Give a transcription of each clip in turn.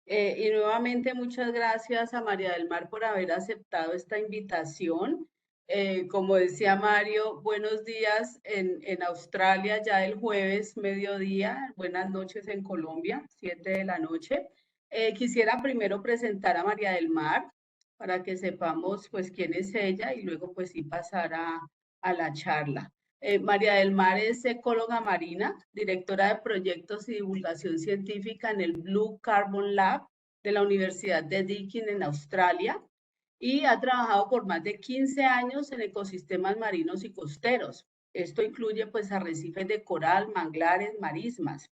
Y nuevamente muchas gracias a María del Mar por haber aceptado esta invitación. Como decía Mario, buenos días en Australia ya el jueves mediodía, buenas noches en Colombia, 7 de la noche. Quisiera primero presentar a María del Mar para que sepamos pues quién es ella y luego pues sí pasar a la charla. María del Mar es ecóloga marina, directora de proyectos y divulgación científica en el Blue Carbon Lab de la Universidad de Deakin en Australia y ha trabajado por más de 15 años en ecosistemas marinos y costeros. Esto incluye pues arrecifes de coral, manglares, marismas.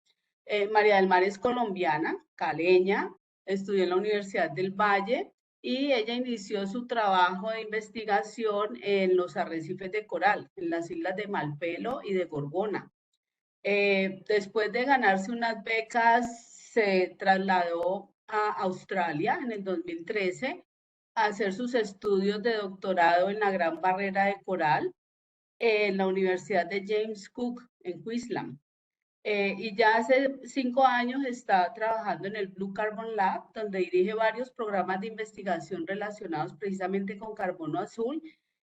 María del Mar es colombiana, caleña, estudió en la Universidad del Valle y ella inició su trabajo de investigación en los arrecifes de coral, en las islas de Malpelo y de Gorgona. Después de ganarse unas becas, se trasladó a Australia en el 2013 a hacer sus estudios de doctorado en la Gran Barrera de Coral en la Universidad de James Cook en Queensland. Y ya hace 5 años está trabajando en el Blue Carbon Lab, donde dirige varios programas de investigación relacionados precisamente con carbono azul,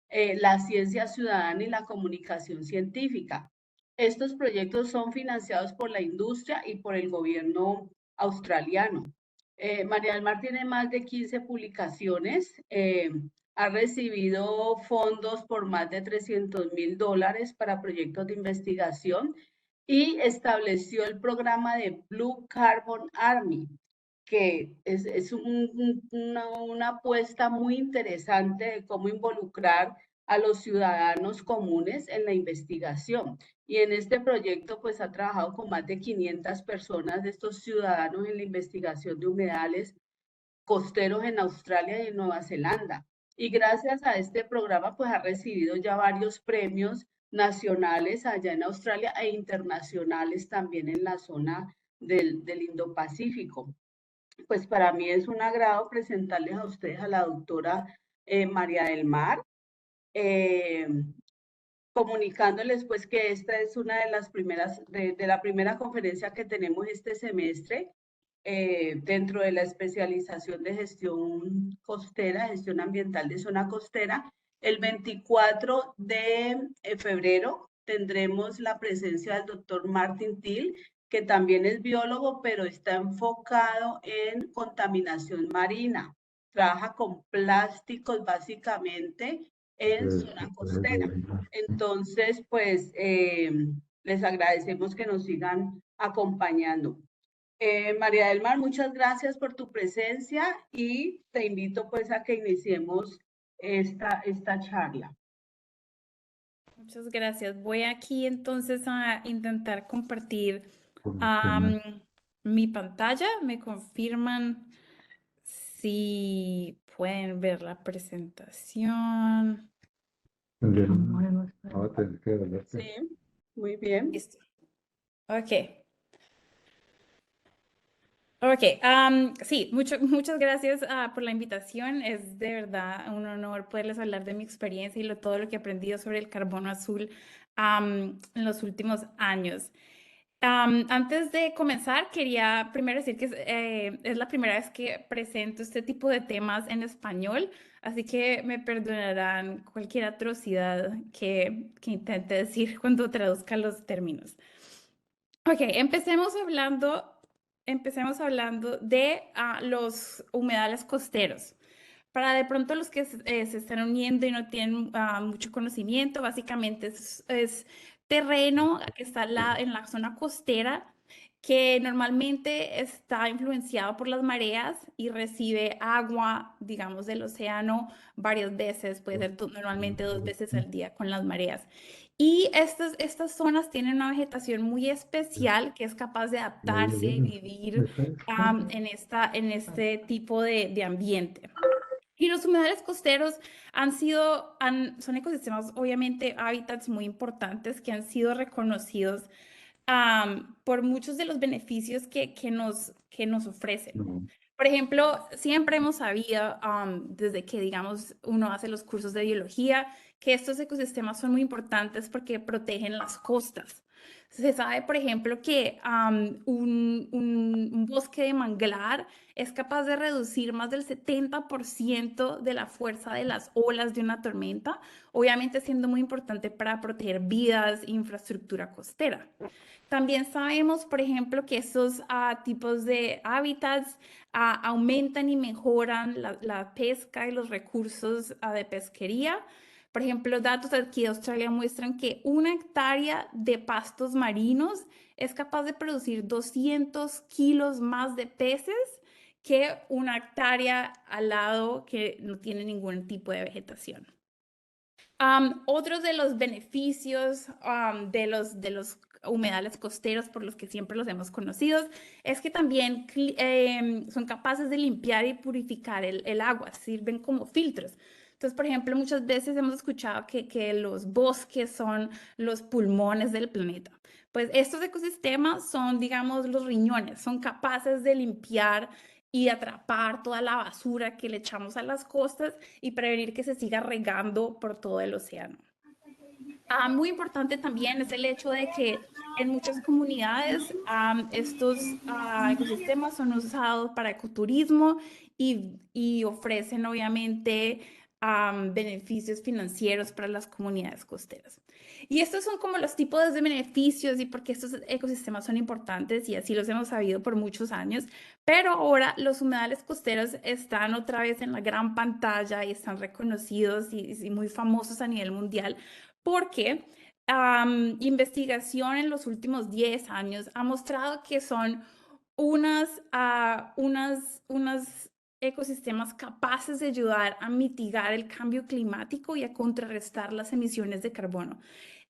la ciencia ciudadana y la comunicación científica. Estos proyectos son financiados por la industria y por el gobierno australiano. María del Mar tiene más de 15 publicaciones, ha recibido fondos por más de $300,000 para proyectos de investigación y estableció el programa de Blue Carbon Army, que es una apuesta muy interesante de cómo involucrar a los ciudadanos comunes en la investigación. Y en este proyecto pues ha trabajado con más de 500 personas de estos ciudadanos en la investigación de humedales costeros en Australia y en Nueva Zelanda. Y gracias a este programa, pues ha recibido ya varios premios nacionales allá en Australia e internacionales también en la zona del Indo-Pacífico. Pues para mí es un agrado presentarles a ustedes a la doctora María del Mar, eh, comunicándoles pues que esta es una de las primeras, de la primera conferencia que tenemos este semestre dentro de la especialización de gestión costera, gestión ambiental de zona costera. El 24 de febrero tendremos la presencia del doctor Martin Till, que también es biólogo, pero está enfocado en contaminación marina. Trabaja con plásticos básicamente en zona costera. Entonces, pues les agradecemos que nos sigan acompañando. María del Mar, muchas gracias por tu presencia y te invito pues a que iniciemos esta charla. Muchas gracias. Voy aquí entonces a intentar compartir mi pantalla. Me confirman si pueden ver la presentación. Sí, muy bien. Listo. Ok. Ok, sí, muchas gracias por la invitación. Es de verdad un honor poderles hablar de mi experiencia y todo lo que he aprendido sobre el carbono azul en los últimos años. Antes de comenzar, quería primero decir que es la primera vez que presento este tipo de temas en español, así que me perdonarán cualquier atrocidad que intente decir cuando traduzca los términos. Ok, empecemos hablando de los humedales costeros. Para de pronto los que se están uniendo y no tienen mucho conocimiento, básicamente es terreno que está en la zona costera que normalmente está influenciado por las mareas y recibe agua, digamos, del océano varias veces, puede ser normalmente 2 veces al día con las mareas. Y estas zonas tienen una vegetación muy especial que es capaz de adaptarse y vivir en este tipo de ambiente. Y los humedales costeros son ecosistemas, obviamente, hábitats muy importantes que han sido reconocidos por muchos de los beneficios que nos ofrecen. Por ejemplo, siempre hemos sabido, desde que, digamos, uno hace los cursos de biología, que estos ecosistemas son muy importantes porque protegen las costas. Se sabe, por ejemplo, que un bosque de manglar es capaz de reducir más del 70% de la fuerza de las olas de una tormenta, obviamente siendo muy importante para proteger vidas e infraestructura costera. También sabemos, por ejemplo, que estos tipos de hábitats aumentan y mejoran la pesca y los recursos de pesquería. Por ejemplo, datos aquí de Australia muestran que 1 hectárea de pastos marinos es capaz de producir 200 kilos más de peces que 1 hectárea al lado que no tiene ningún tipo de vegetación. Otros de los beneficios de los humedales costeros por los que siempre los hemos conocido es que también son capaces de limpiar y purificar el agua, sirven como filtros. Entonces, por ejemplo, muchas veces hemos escuchado que los bosques son los pulmones del planeta. Pues estos ecosistemas son, digamos, los riñones, son capaces de limpiar y atrapar toda la basura que le echamos a las costas y prevenir que se siga regando por todo el océano. Muy importante también es el hecho de que en muchas comunidades estos ecosistemas son usados para ecoturismo y ofrecen obviamente beneficios financieros para las comunidades costeras. Y estos son como los tipos de beneficios y por qué estos ecosistemas son importantes y así los hemos sabido por muchos años, pero ahora los humedales costeros están otra vez en la gran pantalla y están reconocidos y muy famosos a nivel mundial porque investigación en los últimos 10 años ha mostrado que son unas ecosistemas capaces de ayudar a mitigar el cambio climático y a contrarrestar las emisiones de carbono.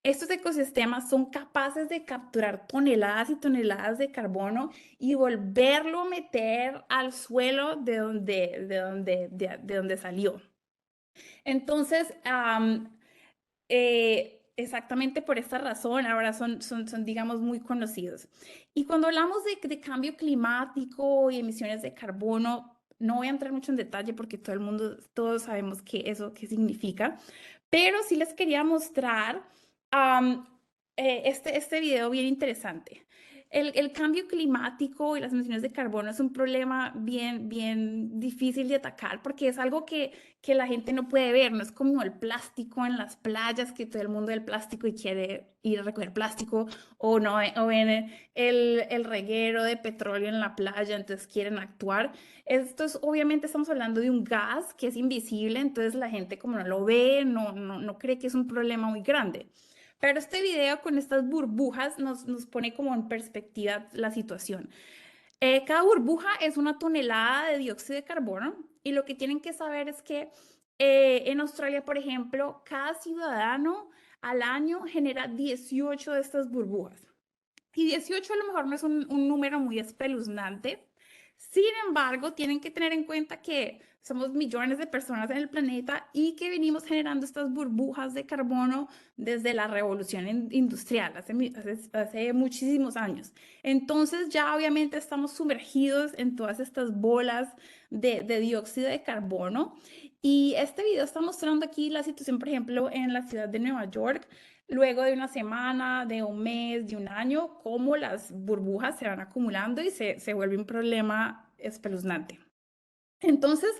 Estos ecosistemas son capaces de capturar toneladas y toneladas de carbono y volverlo a meter al suelo de donde salió. Entonces, exactamente por esta razón, ahora son, digamos, muy conocidos. Y cuando hablamos de cambio climático y emisiones de carbono, no voy a entrar mucho en detalle porque todo el mundo, todos sabemos qué significa, pero sí les quería mostrar am, este video bien interesante. El cambio climático y las emisiones de carbono es un problema bien difícil de atacar porque es algo que la gente no puede ver, no es como el plástico en las playas, que todo el mundo ve el plástico y quiere ir a recoger plástico, o no, o ven el reguero de petróleo en la playa, entonces quieren actuar. Esto es, obviamente estamos hablando de un gas que es invisible, entonces la gente como no lo ve, no cree que es un problema muy grande. Pero este video con estas burbujas nos pone como en perspectiva la situación. Cada burbuja es 1 tonelada de dióxido de carbono y lo que tienen que saber es que en Australia, por ejemplo, cada ciudadano al año genera 18 de estas burbujas. Y 18 a lo mejor no es un número muy espeluznante. Sin embargo, tienen que tener en cuenta que somos millones de personas en el planeta y que venimos generando estas burbujas de carbono desde la revolución industrial, hace muchísimos años. Entonces ya obviamente estamos sumergidos en todas estas bolas de dióxido de carbono. Y este video está mostrando aquí la situación, por ejemplo, en la ciudad de Nueva York luego de una semana, de un mes, de un año, cómo las burbujas se van acumulando y se vuelve un problema espeluznante. Entonces,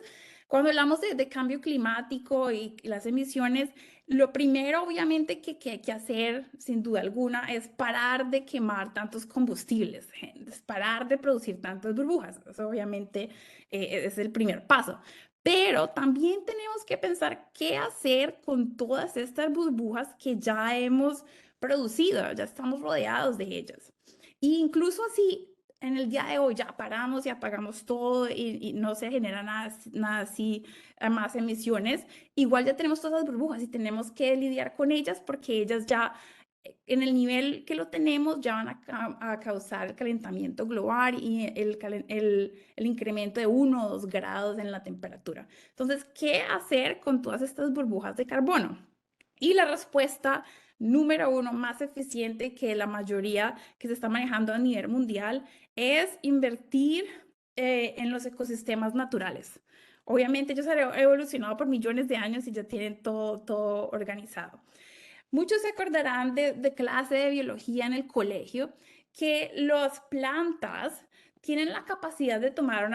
cuando hablamos de cambio climático y las emisiones, lo primero obviamente que hay que hacer, sin duda alguna, es parar de quemar tantos combustibles, es parar de producir tantas burbujas. Eso obviamente es el primer paso. Pero también tenemos que pensar qué hacer con todas estas burbujas que ya hemos producido, ya estamos rodeados de ellas. E incluso así, en el día de hoy ya paramos y apagamos todo y no se genera nada así, más emisiones, igual ya tenemos todas las burbujas y tenemos que lidiar con ellas porque ellas ya en el nivel que lo tenemos ya van a causar el calentamiento global y el incremento de 1 o 2 grados en la temperatura. Entonces, ¿qué hacer con todas estas burbujas de carbono? Y la respuesta número uno más eficiente que la mayoría que se está manejando a nivel mundial es invertir en los ecosistemas naturales. Obviamente ellos han evolucionado por millones de años y ya tienen todo organizado. Muchos se acordarán de clase de biología en el colegio que las plantas tienen la capacidad de tomar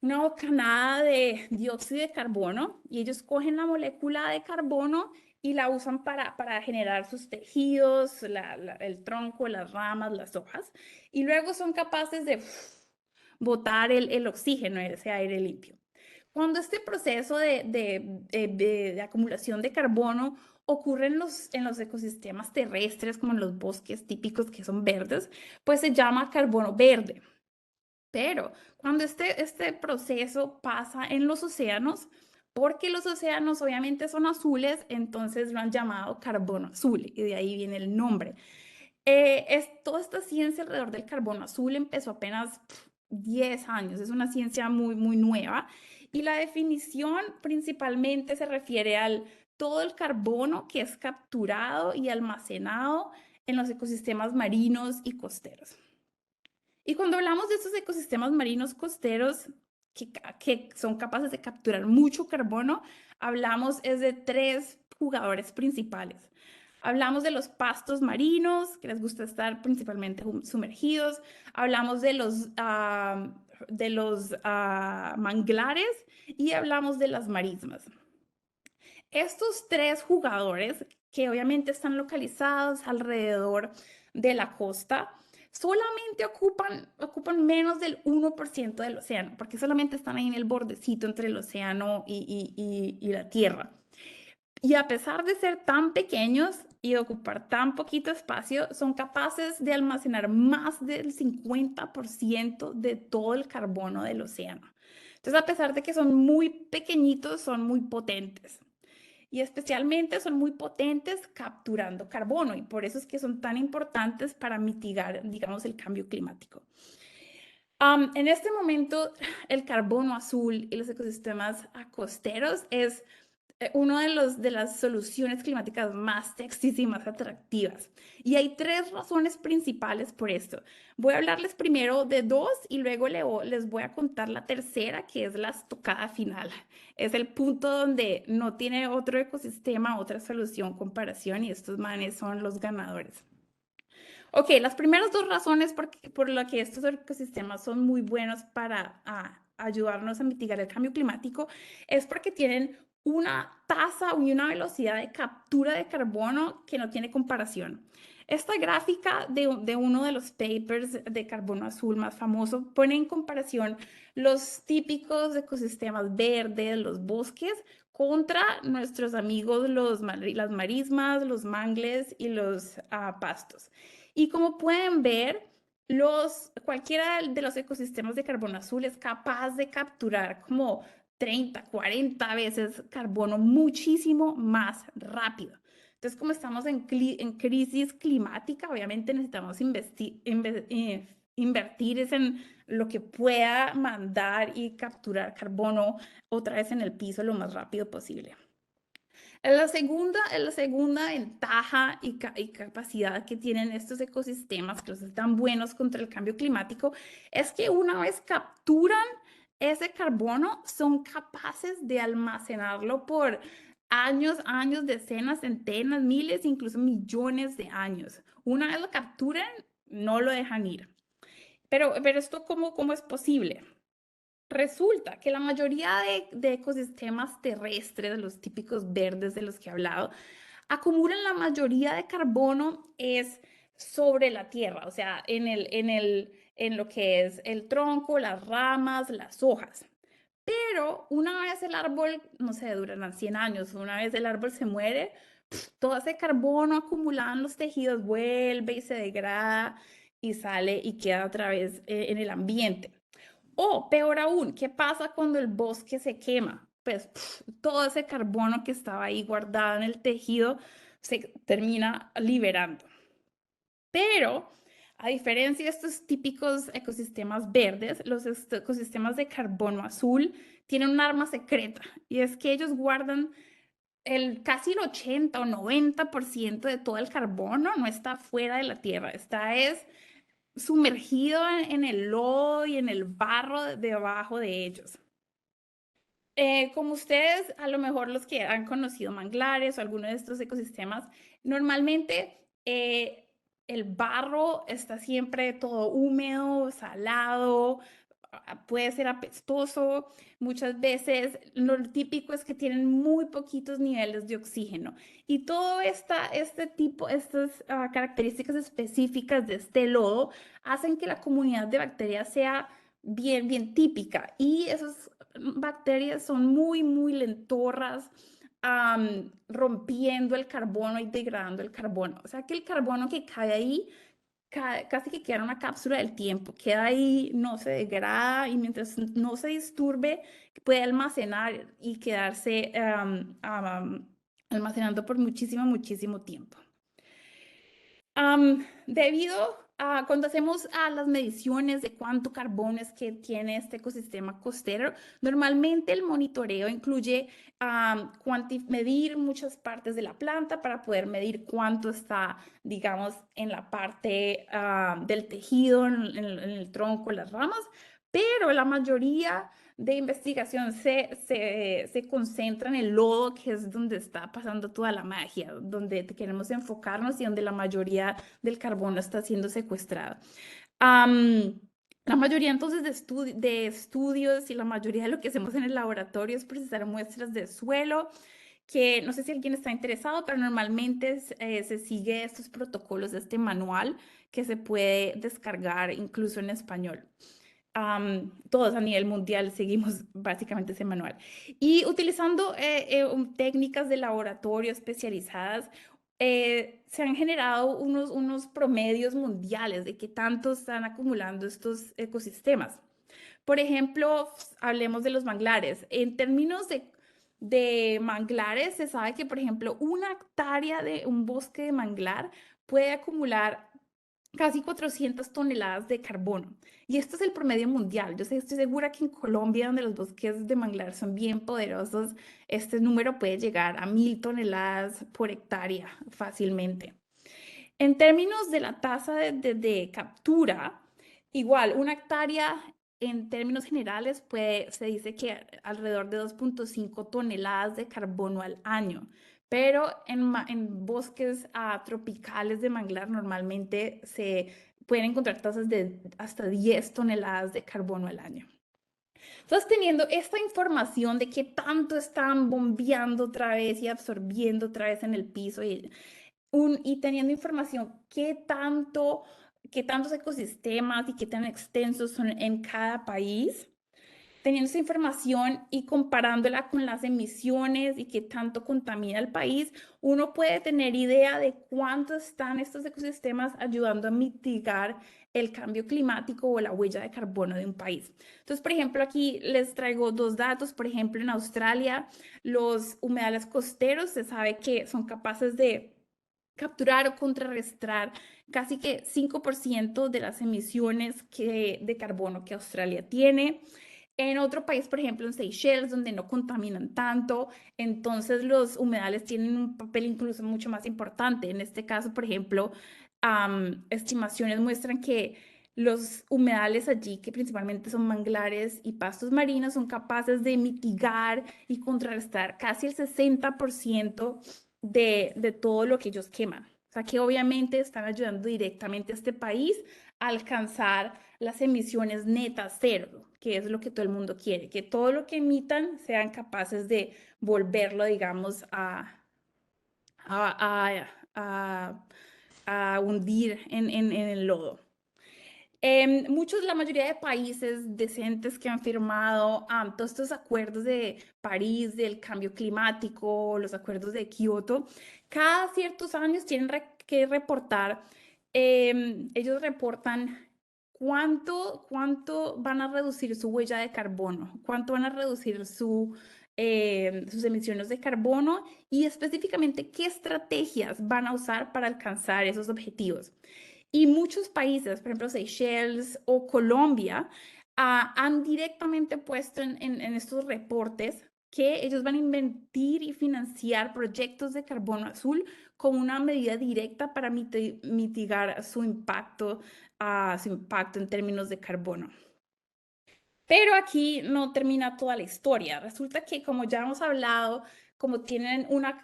una bocanada de dióxido de carbono y ellos cogen la molécula de carbono y la usan para generar sus tejidos, el tronco, las ramas, las hojas, y luego son capaces de botar el oxígeno, ese aire limpio. Cuando este proceso de acumulación de carbono ocurre en los ecosistemas terrestres, como en los bosques típicos que son verdes, pues se llama carbono verde. Pero cuando este proceso pasa en los océanos, porque los océanos obviamente son azules, entonces lo han llamado carbono azul y de ahí viene el nombre. Toda esta ciencia alrededor del carbono azul empezó apenas 10 años, es una ciencia muy, muy nueva y la definición principalmente se refiere al todo el carbono que es capturado y almacenado en los ecosistemas marinos y costeros. Y cuando hablamos de estos ecosistemas marinos costeros que son capaces de capturar mucho carbono, hablamos es de tres jugadores principales. Hablamos de los pastos marinos, que les gusta estar principalmente sumergidos. Hablamos de los manglares y hablamos de las marismas. Estos tres jugadores, que obviamente están localizados alrededor de la costa, solamente ocupan menos del 1% del océano, porque solamente están ahí en el bordecito entre el océano y la tierra. Y a pesar de ser tan pequeños y ocupar tan poquito espacio, son capaces de almacenar más del 50% de todo el carbono del océano. Entonces, a pesar de que son muy pequeñitos, son muy potentes. Y especialmente son muy potentes capturando carbono y por eso es que son tan importantes para mitigar, digamos, el cambio climático. En este momento, el carbono azul y los ecosistemas costeros es una de las soluciones climáticas más sexys y más atractivas. Y hay tres razones principales por esto. Voy a hablarles primero de dos y luego les voy a contar la tercera, que es la estocada final. Es el punto donde no tiene otro ecosistema, otra solución, comparación, y estos manes son los ganadores. Ok, las primeras dos razones por las que estos ecosistemas son muy buenos para ayudarnos a mitigar el cambio climático es porque tienen una tasa y una velocidad de captura de carbono que no tiene comparación. Esta gráfica de uno de los papers de carbono azul más famoso pone en comparación los típicos ecosistemas verdes, los bosques, contra nuestros amigos las marismas, los mangles y los pastos. Y como pueden ver, cualquiera de los ecosistemas de carbono azul es capaz de capturar como 30, 40 veces carbono muchísimo más rápido. Entonces, como estamos en crisis climática, obviamente necesitamos invertir en lo que pueda mandar y capturar carbono otra vez en el piso lo más rápido posible. La segunda ventaja y capacidad que tienen estos ecosistemas, que son tan buenos contra el cambio climático, es que una vez capturan ese carbono, son capaces de almacenarlo por años, decenas, centenas, miles, incluso millones de años. Una vez lo capturan, no lo dejan ir. Pero esto, ¿cómo es posible? Resulta que la mayoría de ecosistemas terrestres, los típicos verdes de los que he hablado, acumulan la mayoría de carbono es sobre la tierra, o sea, en lo que es el tronco, las ramas, las hojas. Pero una vez el árbol, no sé, durarán 100 años, una vez el árbol se muere, todo ese carbono acumulado en los tejidos vuelve y se degrada y sale y queda otra vez en el ambiente. O peor aún, ¿qué pasa cuando el bosque se quema? Pues todo ese carbono que estaba ahí guardado en el tejido se termina liberando. Pero a diferencia de estos típicos ecosistemas verdes, los ecosistemas de carbono azul tienen un arma secreta y es que ellos guardan casi el 80 o 90% de todo el carbono, no está fuera de la Tierra, es sumergido en el lodo y en el barro debajo de ellos. Como ustedes, a lo mejor los que han conocido manglares o alguno de estos ecosistemas, normalmente el barro está siempre todo húmedo, salado, puede ser apestoso. Muchas veces lo típico es que tienen muy poquitos niveles de oxígeno. Y todo este tipo, estas características específicas de este lodo hacen que la comunidad de bacterias sea bien, bien típica. Y esas bacterias son muy, muy lentorras, rompiendo el carbono y degradando el carbono. O sea que el carbono que cae ahí casi que queda en una cápsula del tiempo, queda ahí, no se degrada y mientras no se disturbe, puede almacenar y quedarse almacenando por muchísimo, muchísimo tiempo. Debido a cuando hacemos las mediciones de cuánto carbono es que tiene este ecosistema costero, normalmente el monitoreo incluye medir muchas partes de la planta para poder medir cuánto está, digamos, en la parte del tejido, en el tronco, las ramas, pero la mayoría de investigación se concentra en el lodo, que es donde está pasando toda la magia, donde queremos enfocarnos y donde la mayoría del carbono está siendo secuestrado. Am, la mayoría entonces de estudios y la mayoría de lo que hacemos en el laboratorio es procesar muestras de suelo, que no sé si alguien está interesado, pero normalmente se sigue estos protocolos de este manual que se puede descargar incluso en español. Todos a nivel mundial seguimos básicamente ese manual. Y utilizando técnicas de laboratorio especializadas, se han generado unos promedios mundiales de qué tanto están acumulando estos ecosistemas. Por ejemplo, hablemos de los manglares. En términos de manglares, se sabe que, por ejemplo, una hectárea de un bosque de manglar puede acumular casi 400 toneladas de carbono. Y esto es el promedio mundial. Yo estoy segura que en Colombia, donde los bosques de manglar son bien poderosos, este número puede llegar a 1.000 toneladas por hectárea fácilmente. En términos de la tasa de captura, igual, una hectárea en términos generales se dice que alrededor de 2.5 toneladas de carbono al año, pero en bosques tropicales de manglar normalmente se pueden encontrar tasas de hasta 10 toneladas de carbono al año. Entonces, teniendo esta información de qué tanto están bombeando otra vez y absorbiendo otra vez en el piso y teniendo información qué tantos ecosistemas y qué tan extensos son en cada país, teniendo esa información y comparándola con las emisiones y qué tanto contamina el país, uno puede tener idea de cuánto están estos ecosistemas ayudando a mitigar el cambio climático o la huella de carbono de un país. Entonces, por ejemplo, aquí les traigo dos datos. Por ejemplo, en Australia, los humedales costeros se sabe que son capaces de capturar o contrarrestar casi que 5% de las emisiones de carbono que Australia tiene. En otro país, por ejemplo, en Seychelles, donde no contaminan tanto, entonces los humedales tienen un papel incluso mucho más importante. En este caso, por ejemplo, estimaciones muestran que los humedales allí, que principalmente son manglares y pastos marinos, son capaces de mitigar y contrarrestar casi el 60% de todo lo que ellos queman. O sea que obviamente están ayudando directamente a este país a alcanzar las emisiones netas cero, que es lo que todo el mundo quiere, que todo lo que emitan sean capaces de volverlo, digamos, a, a, a hundir en el lodo. La mayoría de países decentes que han firmado todos estos acuerdos de París, del cambio climático, los acuerdos de Kioto, cada ciertos años tienen que reportar, ellos reportan cuánto van a reducir su huella de carbono, cuánto van a reducir sus emisiones de carbono y específicamente qué estrategias van a usar para alcanzar esos objetivos. Y muchos países, por ejemplo, Seychelles o Colombia, han directamente puesto en estos reportes que ellos van a invertir y financiar proyectos de carbono azul como una medida directa para mitigar su impacto en términos de carbono. Pero aquí no termina toda la historia. Resulta que, como ya hemos hablado, como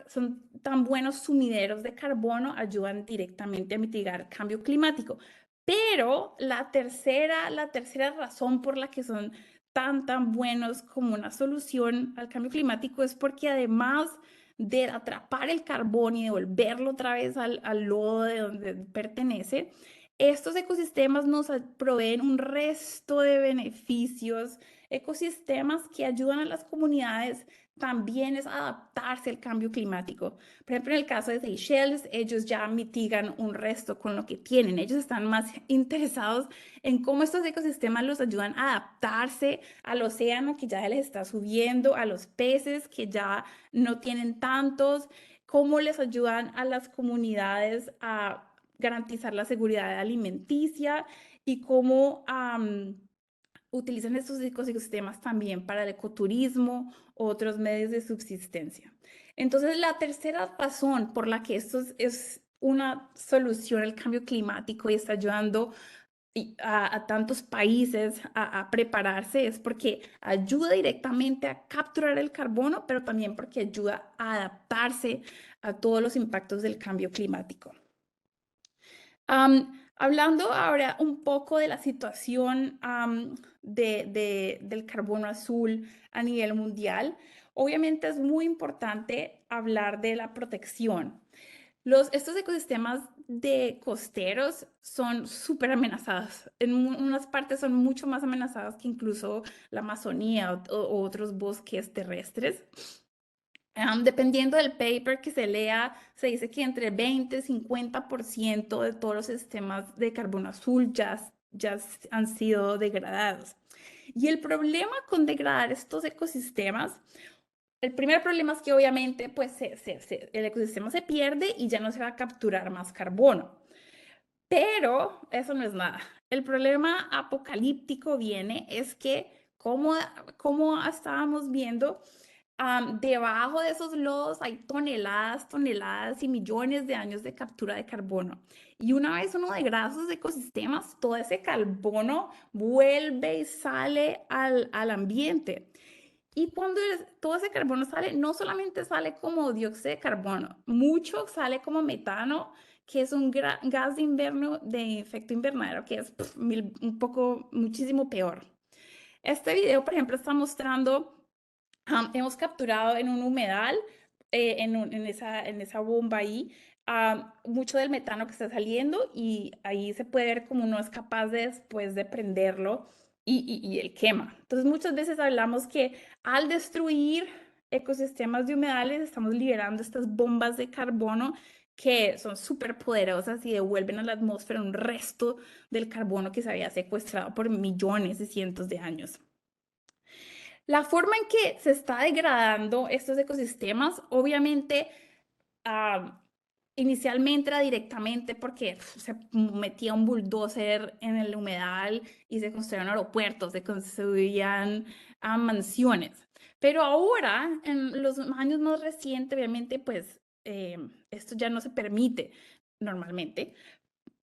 son tan buenos sumideros de carbono, ayudan directamente a mitigar el cambio climático. Pero la tercera razón por la que son tan buenos como una solución al cambio climático es porque además de atrapar el carbón y devolverlo otra vez al lodo de donde pertenece, estos ecosistemas nos proveen un resto de beneficios, ecosistemas que ayudan a las comunidades también es adaptarse al cambio climático. Por ejemplo, en el caso de Seychelles, ellos ya mitigan un resto con lo que tienen. Ellos están más interesados en cómo estos ecosistemas los ayudan a adaptarse al océano que ya les está subiendo, a los peces que ya no tienen tantos, cómo les ayudan a las comunidades a garantizar la seguridad alimenticia y cómo utilizan estos ecosistemas también para el ecoturismo u otros medios de subsistencia. Entonces, la tercera razón por la que esto es una solución al cambio climático y está ayudando a tantos países a prepararse es porque ayuda directamente a capturar el carbono, pero también porque ayuda a adaptarse a todos los impactos del cambio climático. Hablando ahora un poco de la situación del carbono azul a nivel mundial, obviamente es muy importante hablar de la protección. Estos ecosistemas de costeros son súper amenazados. En unas partes son mucho más amenazados que incluso la Amazonía o otros bosques terrestres. Dependiendo del paper que se lea, se dice que entre 20 y 50% de todos los sistemas de carbono azul ya han sido degradados. Y el problema con degradar estos ecosistemas, el primer problema es que obviamente pues, el ecosistema se pierde y ya no se va a capturar más carbono. Pero eso no es nada. El problema apocalíptico viene es que, como estábamos viendo, debajo de esos lodos hay toneladas y millones de años de captura de carbono. Y una vez uno degrada esos ecosistemas, todo ese carbono vuelve y sale al ambiente. Y cuando todo ese carbono sale, no solamente sale como dióxido de carbono, mucho sale como metano, que es un gas de invierno de efecto invernadero, que es muchísimo peor. Este video, por ejemplo, está mostrando. Hemos capturado en un humedal, en esa bomba ahí, mucho del metano que está saliendo y ahí se puede ver como uno es capaz de después de prenderlo y él quema. Entonces muchas veces hablamos que al destruir ecosistemas de humedales estamos liberando estas bombas de carbono que son súper poderosas y devuelven a la atmósfera un resto del carbono que se había secuestrado por millones y cientos de años. La forma en que se está degradando estos ecosistemas, obviamente, ah, inicialmente era directamente porque se metía un bulldozer en el humedal y se construían aeropuertos, se construían mansiones. Pero ahora, en los años más recientes, obviamente, pues esto ya no se permite normalmente.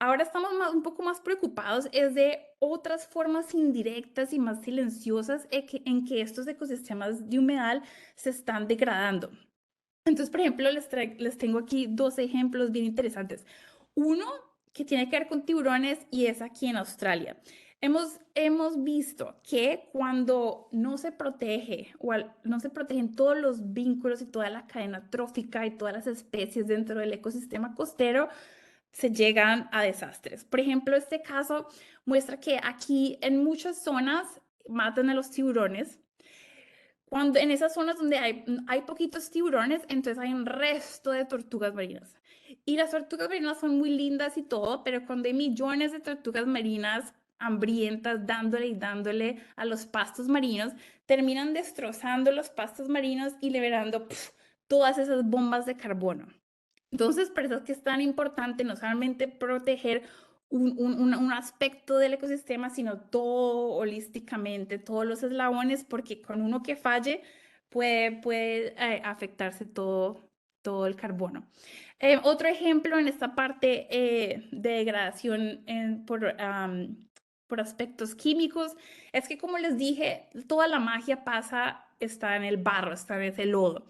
Ahora estamos un poco más preocupados es de otras formas indirectas y más silenciosas en que estos ecosistemas de humedal se están degradando. Entonces, por ejemplo, les tengo aquí dos ejemplos bien interesantes. Uno que tiene que ver con tiburones y es aquí en Australia. Hemos visto que cuando no se protege no se protegen todos los vínculos y toda la cadena trófica y todas las especies dentro del ecosistema costero, se llegan a desastres. Por ejemplo, este caso muestra que aquí en muchas zonas matan a los tiburones. Cuando en esas zonas donde hay poquitos tiburones, entonces hay un resto de tortugas marinas. Y las tortugas marinas son muy lindas y todo, pero cuando hay millones de tortugas marinas hambrientas dándole y dándole a los pastos marinos, terminan destrozando los pastos marinos y liberando todas esas bombas de carbono. Entonces, por eso es que es tan importante no solamente proteger un aspecto del ecosistema, sino todo holísticamente, todos los eslabones, porque con uno que falle puede afectarse todo el carbono. Otro ejemplo en esta parte de degradación por aspectos químicos, es que como les dije, toda la magia está en el barro, está en ese lodo.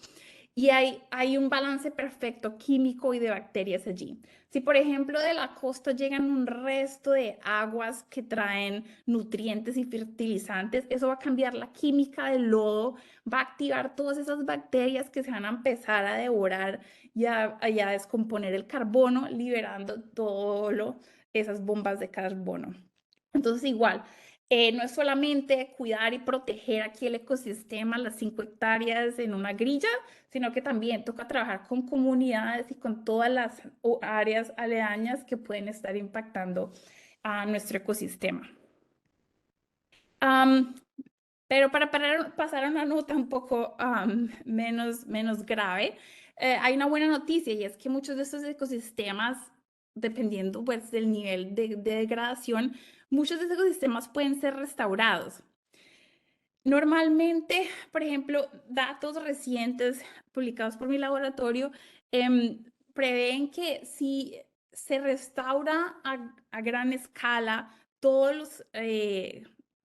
Y hay un balance perfecto químico y de bacterias allí. Si, por ejemplo, de la costa llegan un resto de aguas que traen nutrientes y fertilizantes, eso va a cambiar la química del lodo, va a activar todas esas bacterias que se van a empezar a devorar y a descomponer el carbono, liberando esas bombas de carbono. Entonces, igual, no es solamente cuidar y proteger aquí el ecosistema, las 5 hectáreas en una grilla, sino que también toca trabajar con comunidades y con todas las áreas aledañas que pueden estar impactando a nuestro ecosistema. Am, pero para pasar a una nota un poco menos grave, hay una buena noticia y es que muchos de estos ecosistemas, dependiendo pues del nivel de degradación, muchos de estos ecosistemas pueden ser restaurados. Normalmente, por ejemplo, datos recientes publicados por mi laboratorio prevén que si se restaura a gran escala todas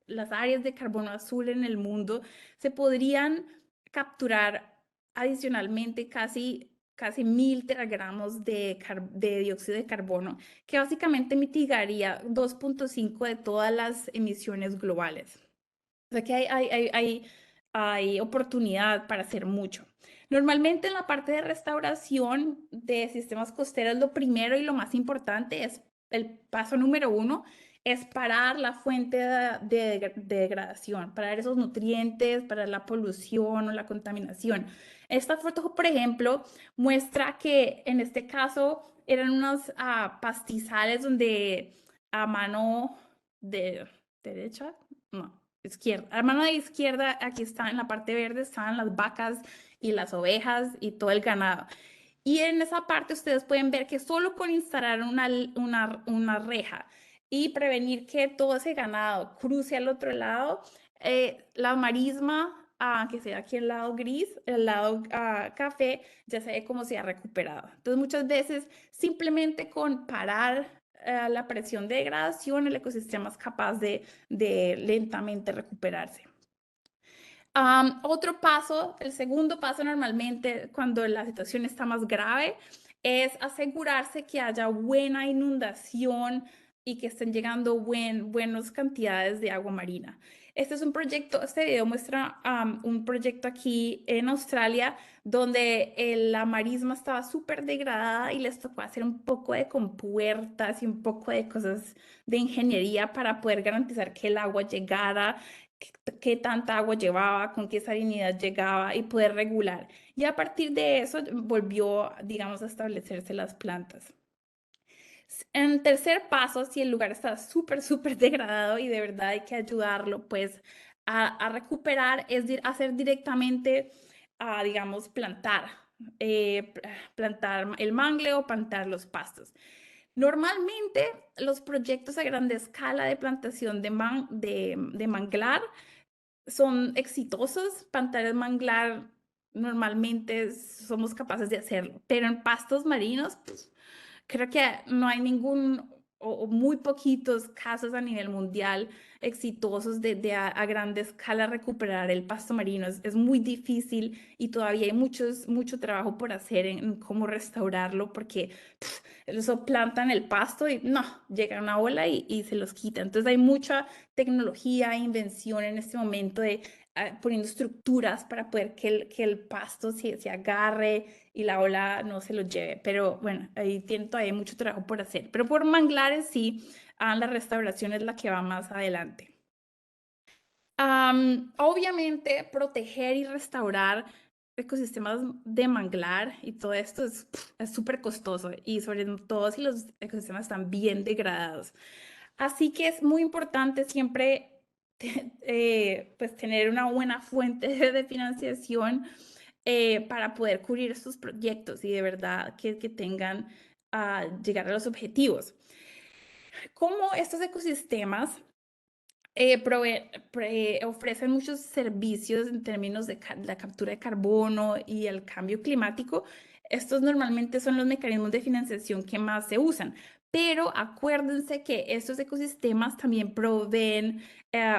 las áreas de carbono azul en el mundo, se podrían capturar adicionalmente casi 1000 teragramos de dióxido de carbono, que básicamente mitigaría 2,5 de todas las emisiones globales. O sea que hay oportunidad para hacer mucho. Normalmente en la parte de restauración de sistemas costeros, lo primero y lo más importante es el paso número 1, es parar la fuente de degradación, parar esos nutrientes, parar la polución o la contaminación. Esta foto, por ejemplo, muestra que en este caso eran unos pastizales donde a mano de derecha, no, izquierda. A mano de izquierda, aquí está en la parte verde, están las vacas y las ovejas y todo el ganado. Y en esa parte ustedes pueden ver que solo con instalar una reja y prevenir que todo ese ganado cruce al otro lado, la marisma, que sea aquí el lado gris, el lado café, ya se ve cómo se ha recuperado. Entonces muchas veces simplemente con parar la presión de degradación, el ecosistema es capaz de lentamente recuperarse. Otro paso, el segundo paso normalmente cuando la situación está más grave, es asegurarse que haya buena inundación y que estén llegando buenas cantidades de agua marina. Este es un proyecto, este video muestra un proyecto aquí en Australia donde la marisma estaba súper degradada y les tocó hacer un poco de compuertas y un poco de cosas de ingeniería para poder garantizar que el agua llegara, qué tanta agua llevaba, con qué salinidad llegaba y poder regular. Y a partir de eso volvió, digamos, a establecerse las plantas. En tercer paso, si el lugar está súper degradado y de verdad hay que ayudarlo, pues a recuperar, hacer directamente, digamos, plantar el mangle o plantar los pastos. Normalmente los proyectos a grande escala de plantación de manglar son exitosos. Pantares manglar normalmente somos capaces de hacerlo, pero en pastos marinos, pues, creo que no hay ningún o muy poquitos casos a nivel mundial exitosos de a grande escala recuperar el pasto marino. Es muy difícil y todavía hay mucho trabajo por hacer en cómo restaurarlo porque eso plantan el pasto y no, llega una ola y se los quita. Entonces hay mucha tecnología e invención en este momento de poniendo estructuras para poder que el pasto se agarre y la ola no se lo lleve. Pero bueno, ahí tiene todavía mucho trabajo por hacer. Pero por manglares sí, la restauración es la que va más adelante. Obviamente, proteger y restaurar ecosistemas de manglar y todo esto es súper costoso y sobre todo si los ecosistemas están bien degradados. Así que es muy importante siempre pues tener una buena fuente de financiación para poder cubrir estos proyectos y de verdad que tengan llegar a los objetivos. Como estos ecosistemas ofrecen muchos servicios en términos de la captura de carbono y el cambio climático. Estos normalmente son los mecanismos de financiación que más se usan, Pero acuérdense que estos ecosistemas también proveen,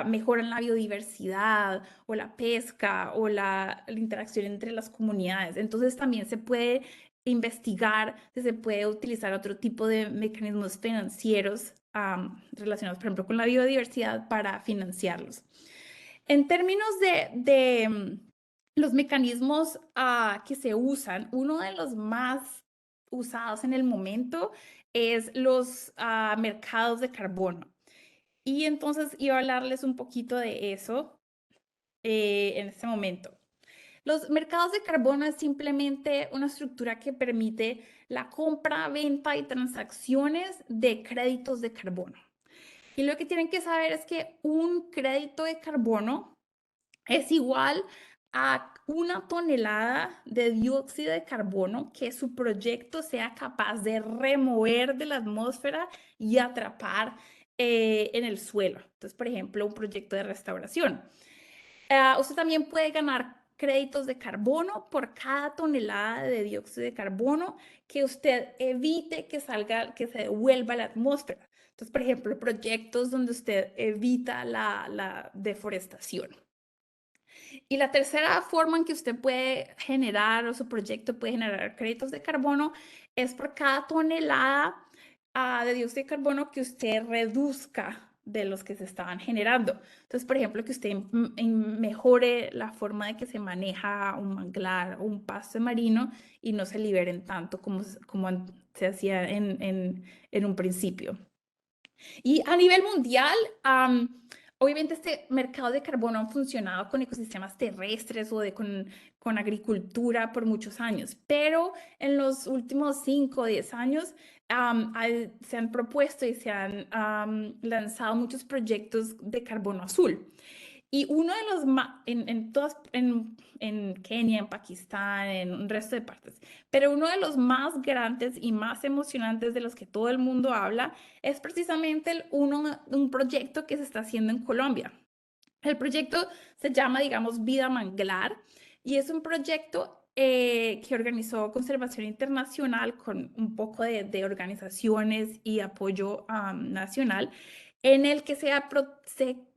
mejoran la biodiversidad o la pesca o la interacción entre las comunidades. Entonces también se puede investigar si se puede utilizar otro tipo de mecanismos financieros relacionados, por ejemplo, con la biodiversidad para financiarlos. En términos de los mecanismos que se usan, uno de los más usados en el momento es los mercados de carbono. Y entonces iba a hablarles un poquito de eso en este momento. Los mercados de carbono es simplemente una estructura que permite la compra, venta y transacciones de créditos de carbono. Y lo que tienen que saber es que un crédito de carbono es igual a 1 tonelada de dióxido de carbono que su proyecto sea capaz de remover de la atmósfera y atrapar en el suelo. Entonces, por ejemplo, un proyecto de restauración. Usted también puede ganar créditos de carbono por cada tonelada de dióxido de carbono que usted evite que salga, que se devuelva a la atmósfera. Entonces, por ejemplo, proyectos donde usted evita la deforestación. Y la tercera forma en que usted puede generar o su proyecto puede generar créditos de carbono es por cada tonelada de dióxido de carbono que usted reduzca de los que se estaban generando. Entonces, por ejemplo, que usted mejore la forma de que se maneja un manglar o un pasto marino y no se liberen tanto como se hacía en un principio. Y a nivel mundial, obviamente este mercado de carbono ha funcionado con ecosistemas terrestres o con agricultura por muchos años, pero en los últimos 5 o 10 años se han propuesto y se han lanzado muchos proyectos de carbono azul. Y uno de los más, en Kenia, en Pakistán, en un resto de partes, pero uno de los más grandes y más emocionantes de los que todo el mundo habla es precisamente un proyecto que se está haciendo en Colombia. El proyecto se llama, digamos, Vida Manglar y es un proyecto que organizó Conservación Internacional con un poco de organizaciones y apoyo nacional, en el que se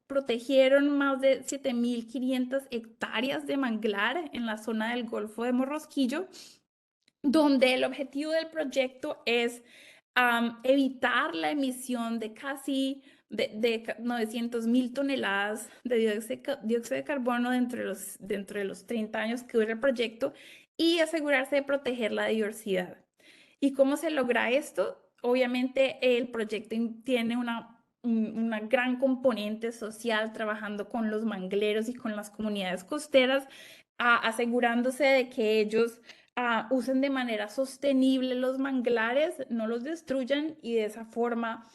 protegieron más de 7.500 hectáreas de manglar en la zona del Golfo de Morrosquillo, donde el objetivo del proyecto es evitar la emisión de casi de 900.000 toneladas de dióxido de carbono dentro de los 30 años que dura el proyecto y asegurarse de proteger la diversidad. ¿Y cómo se logra esto? Obviamente el proyecto tiene una gran componente social trabajando con los mangleros y con las comunidades costeras, asegurándose de que ellos usen de manera sostenible los manglares, no los destruyan y de esa forma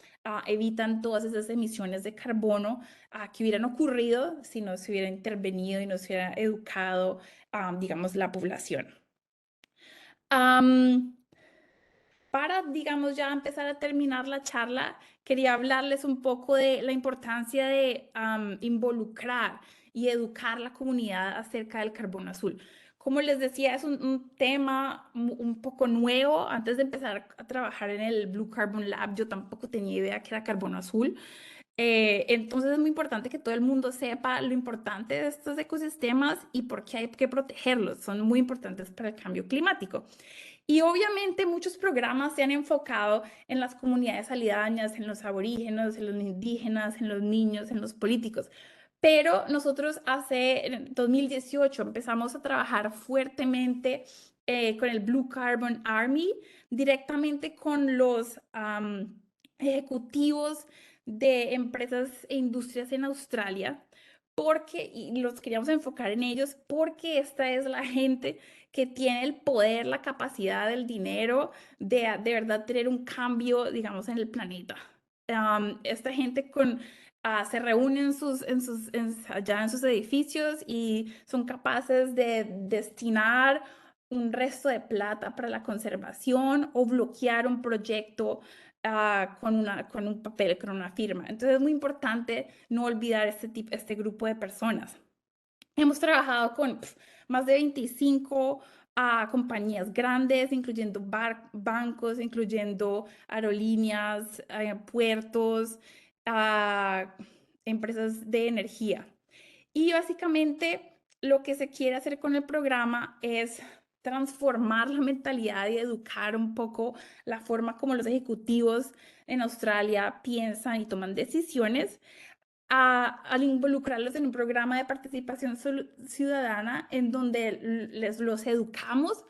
evitan todas esas emisiones de carbono que hubieran ocurrido si no se hubiera intervenido y no se hubiera educado, digamos, la población. Para, digamos, ya empezar a terminar la charla, quería hablarles un poco de la importancia de involucrar y educar la comunidad acerca del carbono azul. Como les decía, es un tema un poco nuevo. Antes de empezar a trabajar en el Blue Carbon Lab, yo tampoco tenía idea que era carbono azul. Entonces es muy importante que todo el mundo sepa lo importante de estos ecosistemas y por qué hay que protegerlos. Son muy importantes para el cambio climático. Y obviamente muchos programas se han enfocado en las comunidades aledañas, en los aborígenes, en los indígenas, en los niños, en los políticos. Pero nosotros en 2018 empezamos a trabajar fuertemente con el Blue Carbon Army, directamente con los ejecutivos de empresas e industrias en Australia, y los queríamos enfocar en ellos porque esta es la gente que tiene el poder, la capacidad, el dinero de verdad tener un cambio, digamos, en el planeta. Esta gente se reúne allá en sus edificios y son capaces de destinar un resto de plata para la conservación o bloquear un proyecto con un papel, con una firma. Entonces es muy importante no olvidar este grupo de personas. Hemos trabajado con más de 25 a compañías grandes, incluyendo bancos, incluyendo aerolíneas, puertos, a empresas de energía. Y básicamente lo que se quiere hacer con el programa es transformar la mentalidad y educar un poco la forma como los ejecutivos en Australia piensan y toman decisiones al involucrarlos en un programa de participación ciudadana en donde los educamos,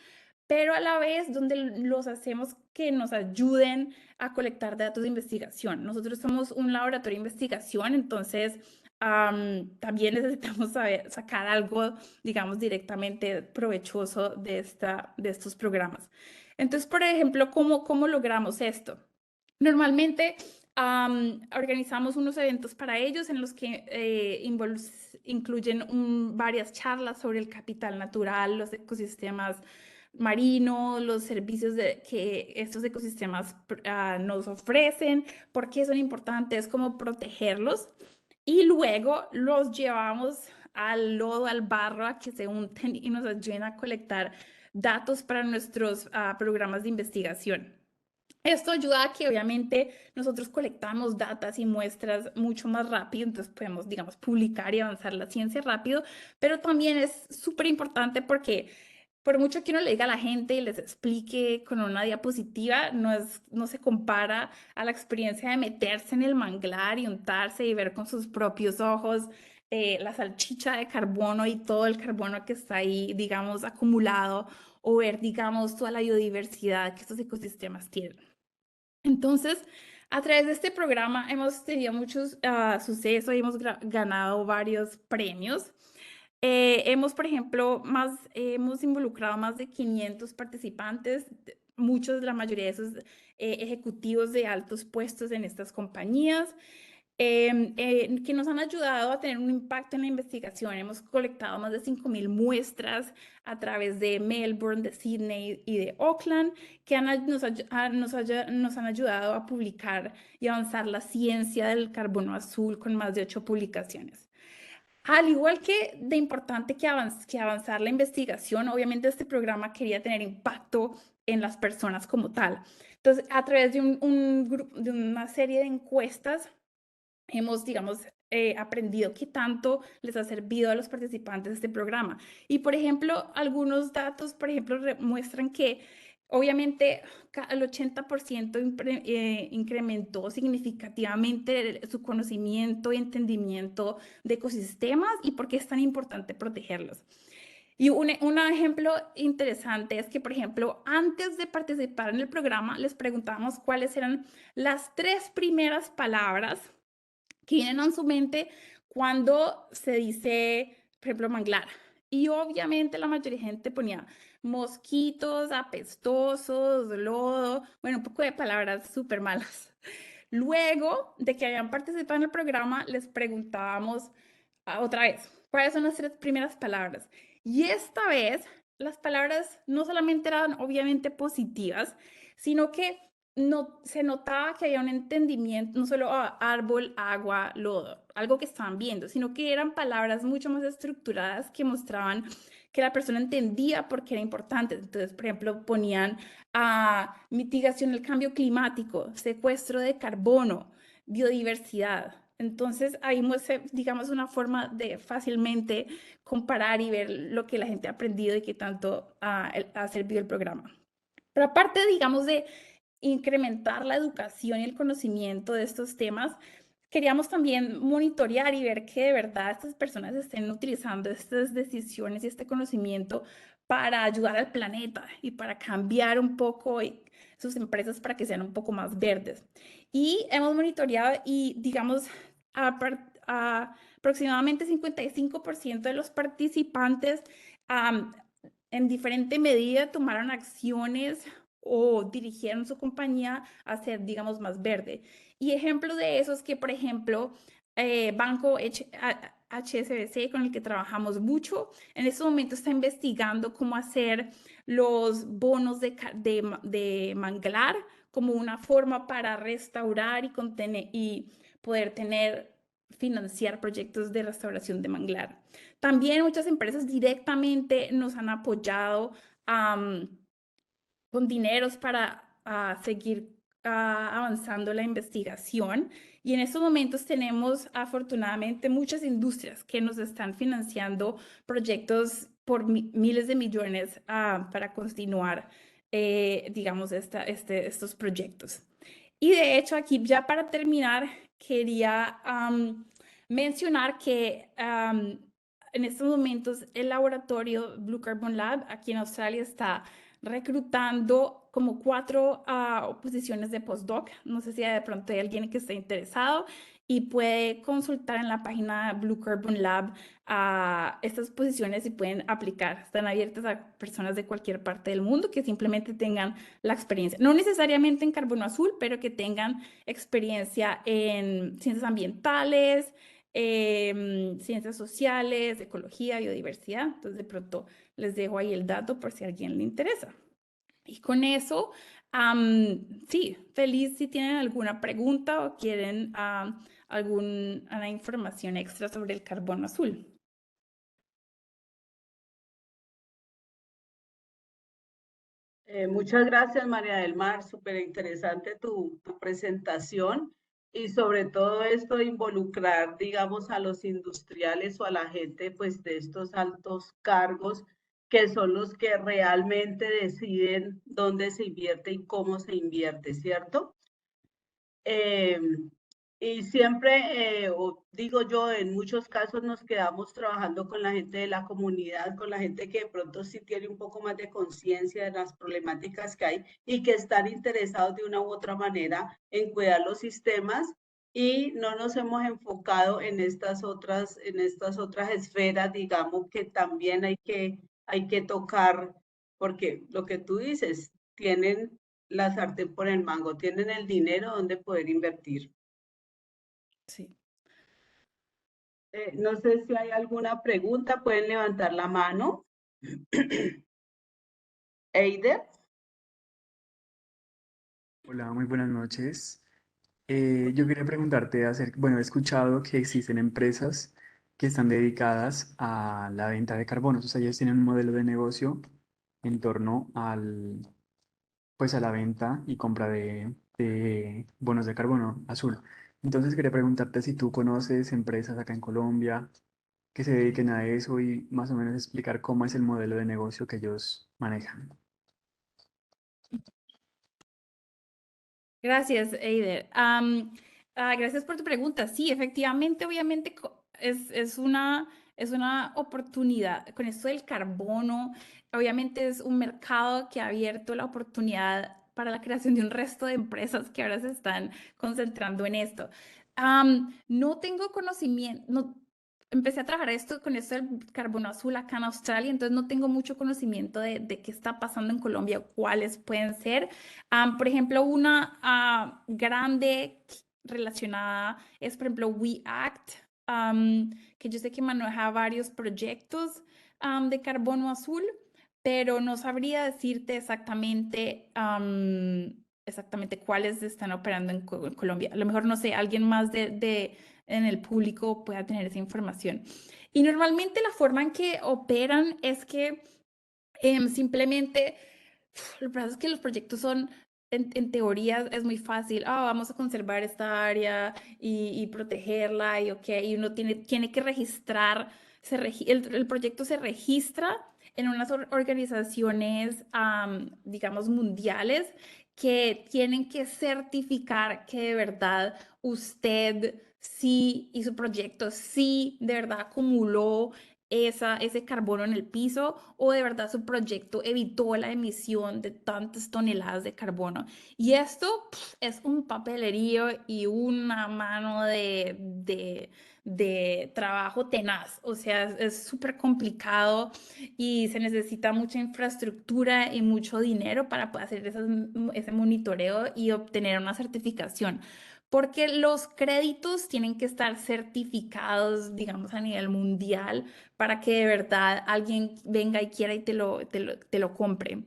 pero a la vez donde los hacemos que nos ayuden a colectar datos de investigación. Nosotros somos un laboratorio de investigación, entonces también necesitamos sacar algo, digamos, directamente provechoso de estos programas. Entonces, por ejemplo, ¿cómo logramos esto? Normalmente organizamos unos eventos para ellos en los que incluyen varias charlas sobre el capital natural, los ecosistemas marinos, los servicios que estos ecosistemas nos ofrecen, por qué son importantes, cómo protegerlos. Y luego los llevamos al lodo, al barro, a que se unten y nos ayuden a colectar datos para nuestros programas de investigación. Esto ayuda a que obviamente nosotros colectamos datos y muestras mucho más rápido, entonces podemos, digamos, publicar y avanzar la ciencia rápido, pero también es súper importante porque por mucho que uno le diga a la gente y les explique con una diapositiva, no se compara a la experiencia de meterse en el manglar y untarse y ver con sus propios ojos la salchicha de carbono y todo el carbono que está ahí, digamos, acumulado, o ver, digamos, toda la biodiversidad que estos ecosistemas tienen. Entonces, a través de este programa hemos tenido muchos sucesos y hemos ganado varios premios. Por ejemplo, hemos involucrado más de 500 participantes, la mayoría de esos ejecutivos de altos puestos en estas compañías que nos han ayudado a tener un impacto en la investigación. Hemos colectado más de 5.000 muestras a través de Melbourne, de Sydney y de Auckland, que nos han ayudado a publicar y avanzar la ciencia del carbono azul con más de 8 publicaciones. Al igual que de importante que avanzar la investigación, obviamente este programa quería tener impacto en las personas como tal. Entonces, a través de de una serie de encuestas, hemos, digamos, aprendido qué tanto les ha servido a los participantes de este programa. Y, por ejemplo, algunos datos, por ejemplo, muestran que obviamente el 80% incrementó significativamente su conocimiento y entendimiento de ecosistemas y por qué es tan importante protegerlos. Y un ejemplo interesante es que, por ejemplo, antes de participar en el programa, les preguntábamos cuáles eran las 3 primeras palabras que vienen a su mente cuando se dice, por ejemplo, manglar. Y obviamente la mayoría de gente ponía mosquitos, apestosos, lodo, bueno, un poco de palabras súper malas. Luego de que habían participado en el programa, les preguntábamos otra vez, ¿cuáles son las 3 primeras palabras? Y esta vez las palabras no solamente eran obviamente positivas, sino que no, se notaba que había un entendimiento, no solo árbol, agua, lodo, algo que estaban viendo, sino que eran palabras mucho más estructuradas que mostraban que la persona entendía por qué era importante. Entonces, por ejemplo, ponían mitigación del cambio climático, secuestro de carbono, biodiversidad. Entonces, ahí muestra, digamos, una forma de fácilmente comparar y ver lo que la gente ha aprendido y qué tanto ha servido el programa. Pero aparte, digamos, de incrementar la educación y el conocimiento de estos temas, queríamos también monitorear y ver que de verdad estas personas estén utilizando estas decisiones y este conocimiento para ayudar al planeta y para cambiar un poco sus empresas para que sean un poco más verdes. Y hemos monitoreado y, digamos, aproximadamente 55% de los participantes en diferente medida tomaron acciones o dirigieron su compañía a ser, digamos, más verde. Y ejemplo de eso es que, por ejemplo, Banco HSBC, con el que trabajamos mucho, en este momento está investigando cómo hacer los bonos de manglar como una forma para restaurar y poder financiar proyectos de restauración de manglar. También muchas empresas directamente nos han apoyado con dineros para seguir avanzando la investigación. Y en estos momentos tenemos afortunadamente muchas industrias que nos están financiando proyectos por miles de millones para continuar, digamos, estos proyectos. Y de hecho, aquí ya para terminar, quería mencionar que en estos momentos el laboratorio Blue Carbon Lab aquí en Australia está reclutando como 4 posiciones de postdoc. No sé si de pronto hay alguien que esté interesado y puede consultar en la página Blue Carbon Lab estas posiciones y pueden aplicar. Están abiertas a personas de cualquier parte del mundo que simplemente tengan la experiencia. No necesariamente en carbono azul, pero que tengan experiencia en ciencias ambientales, ciencias sociales, ecología, biodiversidad. Entonces, de pronto les dejo ahí el dato por si a alguien le interesa. Y con eso, sí, feliz si tienen alguna pregunta o quieren alguna información extra sobre el carbono azul. Muchas gracias, María del Mar. Súper interesante tu presentación y sobre todo esto de involucrar, digamos, a los industriales o a la gente, pues, de estos altos cargos que son los que realmente deciden dónde se invierte y cómo se invierte, ¿cierto? Eh, y siempre, digo yo, en muchos casos nos quedamos trabajando con la gente de la comunidad, con la gente que de pronto sí tiene un poco más de conciencia de las problemáticas que hay y que están interesados de una u otra manera en cuidar los sistemas y no nos hemos enfocado en estas otras esferas, digamos, que también hay que tocar, porque lo que tú dices, tienen la sartén por el mango, tienen el dinero donde poder invertir. Sí. No sé si hay alguna pregunta, pueden levantar la mano. Eider. Hola, muy buenas noches. Yo quería preguntarte bueno, he escuchado que existen empresas que están dedicadas a la venta de carbonos, o sea, ellos tienen un modelo de negocio en torno pues a la venta y compra de bonos de carbono azul. Entonces quería preguntarte si tú conoces empresas acá en Colombia que se dediquen a eso y más o menos explicar cómo es el modelo de negocio que ellos manejan. Gracias, Eider. Gracias por tu pregunta. Sí, efectivamente, obviamente es una oportunidad. Con esto del carbono, obviamente es un mercado que ha abierto la oportunidad para la creación de un resto de empresas que ahora se están concentrando en esto. No tengo conocimiento, no, empecé a trabajar con esto del carbono azul acá en Australia, entonces no tengo mucho conocimiento de qué está pasando en Colombia, cuáles pueden ser. Por ejemplo, una grande relacionada es, por ejemplo, WeAct, que yo sé que maneja varios proyectos de carbono azul, pero no sabría decirte exactamente cuáles están operando en Colombia. A lo mejor, no sé, alguien más en el público pueda tener esa información. Y normalmente la forma en que operan es que simplemente, lo que pasa es que los proyectos son, en teoría es muy fácil, vamos a conservar esta área y protegerla y ok, y uno tiene que registrar, el proyecto se registra en unas organizaciones, digamos, mundiales que tienen que certificar que de verdad usted sí y su proyecto sí de verdad acumuló ese carbono en el piso o de verdad su proyecto evitó la emisión de tantas toneladas de carbono. Y esto es un papelerío y una mano de trabajo tenaz. O sea, es súper complicado y se necesita mucha infraestructura y mucho dinero para poder hacer ese monitoreo y obtener una certificación. Porque los créditos tienen que estar certificados, digamos, a nivel mundial para que de verdad alguien venga y quiera y te lo compre.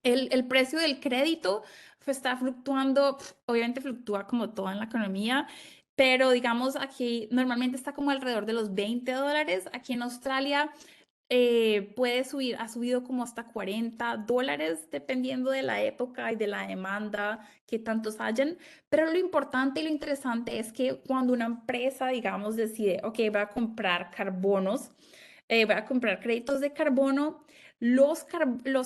El precio del crédito está fluctuando, obviamente fluctúa como todo en la economía, pero digamos aquí normalmente está como alrededor de los $20. Aquí en Australia puede subir, ha subido como hasta $40, dependiendo de la época y de la demanda que tantos hayan. Pero lo importante y lo interesante es que cuando una empresa, digamos, decide, ok, va a comprar carbonos, va a comprar créditos de carbono, los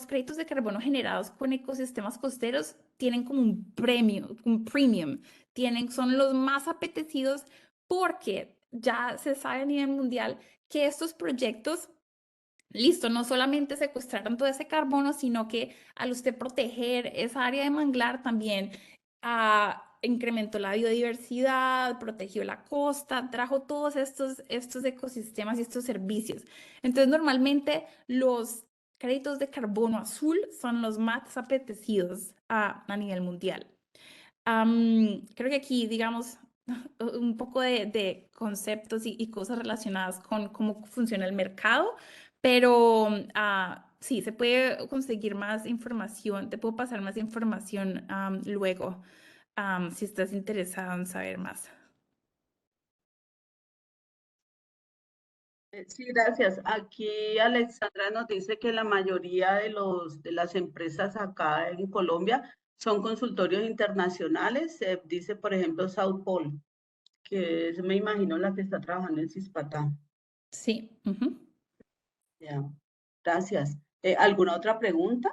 créditos de carbono generados con ecosistemas costeros tienen como un premium, son los más apetecidos porque ya se sabe a nivel mundial que estos proyectos, listo, no solamente secuestraron todo ese carbono, sino que al usted proteger esa área de manglar también incrementó la biodiversidad, protegió la costa, trajo todos estos ecosistemas y estos servicios. Entonces, normalmente los créditos de carbono azul son los más apetecidos a nivel mundial. Creo que aquí, digamos, un poco de conceptos y cosas relacionadas con cómo funciona el mercado, pero sí, se puede conseguir más información, te puedo pasar más información luego, si estás interesado en saber más. Sí, gracias. Aquí Alexandra nos dice que la mayoría de las empresas acá en Colombia son consultorios internacionales. Dice, por ejemplo, South Pole, que es, me imagino, la que está trabajando en Cispatá. Sí. Ujú. Ya, gracias. ¿Alguna otra pregunta?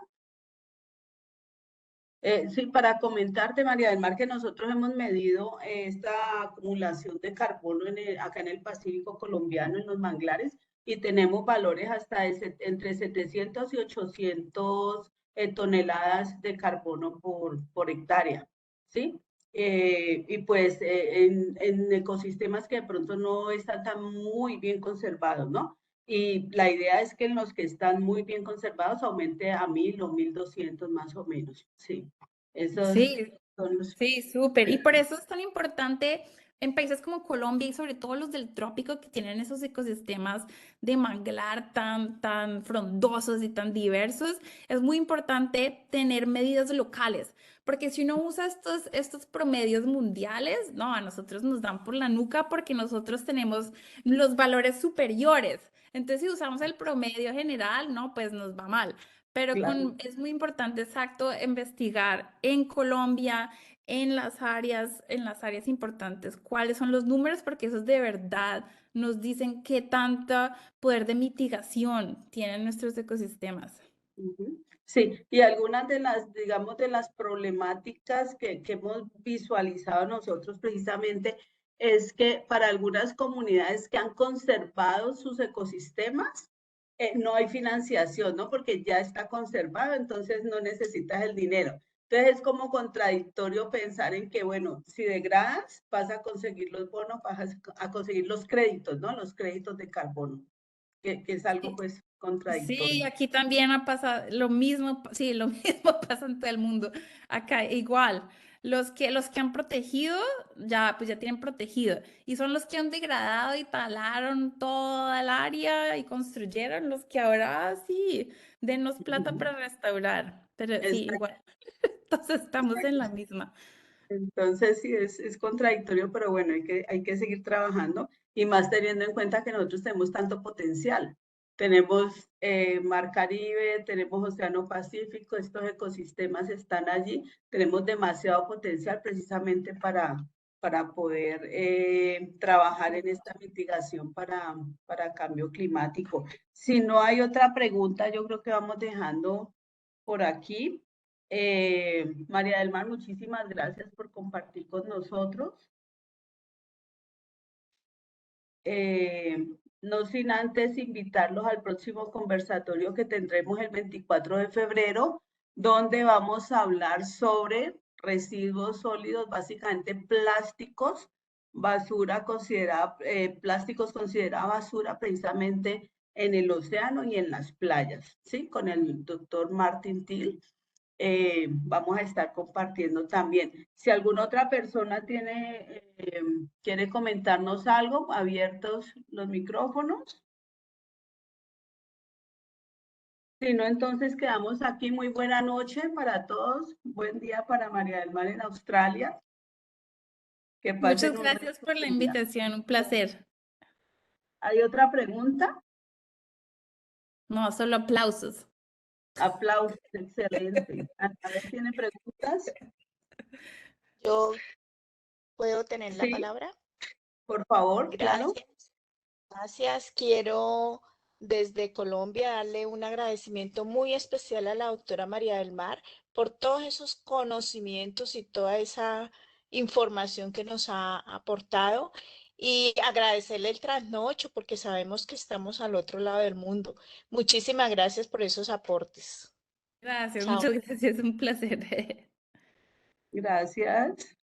Sí, para comentarte, María del Mar, que nosotros hemos medido esta acumulación de carbono acá en el Pacífico colombiano, en los manglares, y tenemos valores hasta entre 700 y 800 toneladas de carbono por hectárea, ¿sí? Y pues en ecosistemas que de pronto no están tan muy bien conservados, ¿no? Y la idea es que en los que están muy bien conservados aumente a 1000 o 1200 más o menos. Sí, esos Sí, son los... sí, súper. Y por eso es tan importante en países como Colombia y sobre todo los del trópico que tienen esos ecosistemas de manglar tan frondosos y tan diversos, es muy importante tener medidas locales, porque si uno usa estos promedios mundiales, no, a nosotros nos dan por la nuca porque nosotros tenemos los valores superiores. Entonces, si usamos el promedio general, no, pues nos va mal. Pero Claro. es muy importante, exacto, investigar en Colombia, en las áreas importantes, cuáles son los números, porque esos de verdad nos dicen qué tanto poder de mitigación tienen nuestros ecosistemas. Ujú. Sí, y algunas de las, digamos, de las problemáticas que hemos visualizado nosotros precisamente es que para algunas comunidades que han conservado sus ecosistemas, no hay financiación, ¿no? Porque ya está conservado, entonces no necesitas el dinero. Entonces es como contradictorio pensar en que, bueno, si degradas, vas a conseguir los bonos, vas a conseguir los créditos, ¿no? Los créditos de carbono, que es algo Sí, pues sí, contradictorio. aquí también ha pasado lo mismo, sí, lo mismo pasa en todo el mundo. Acá igual, los que han protegido, ya pues ya tienen protegido. Y son los que han degradado y talaron toda el área y construyeron los que ahora sí, denos plata Ujú. para restaurar. Pero sí, Exacto. igual, entonces estamos en la misma. Entonces, sí, es contradictorio, pero bueno, hay que seguir trabajando y más teniendo en cuenta que nosotros tenemos tanto potencial. Tenemos Mar Caribe, tenemos Océano Pacífico, estos ecosistemas están allí, tenemos demasiado potencial precisamente para poder trabajar en esta mitigación para cambio climático. Si no hay otra pregunta, yo creo que vamos dejando por aquí. María del Mar, muchísimas gracias por compartir con nosotros. Eh, no sin antes invitarlos al próximo conversatorio que tendremos el 24 de febrero, donde vamos a hablar sobre residuos sólidos, básicamente plásticos, basura considerada, plásticos considerada basura precisamente en el océano y en las playas, ¿sí? Con el doctor Martin Till. Vamos a estar compartiendo también. Si alguna otra persona quiere comentarnos algo, abiertos los micrófonos. Si no, entonces quedamos aquí. Muy buena noche para todos. Buen día para María del Mar en Australia. Que Muchas pasen un gracias resto por la de día. invitación, un placer. ¿Hay otra pregunta? No, solo aplausos. Aplausos, excelente. Ana, ¿tiene preguntas? Yo puedo tener la Sí, palabra. por favor, claro. Gracias. Gracias. Quiero desde Colombia darle un agradecimiento muy especial a la doctora María del Mar por todos esos conocimientos y toda esa información que nos ha aportado y agradecerle el trasnocho porque sabemos que estamos al otro lado del mundo. Muchísimas gracias por esos aportes. Gracias, Chao. muchas gracias, un placer. Gracias.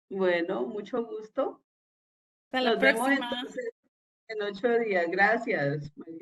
Bueno, mucho gusto. Hasta la Nos vemos próxima. entonces en 8 días. Gracias, María.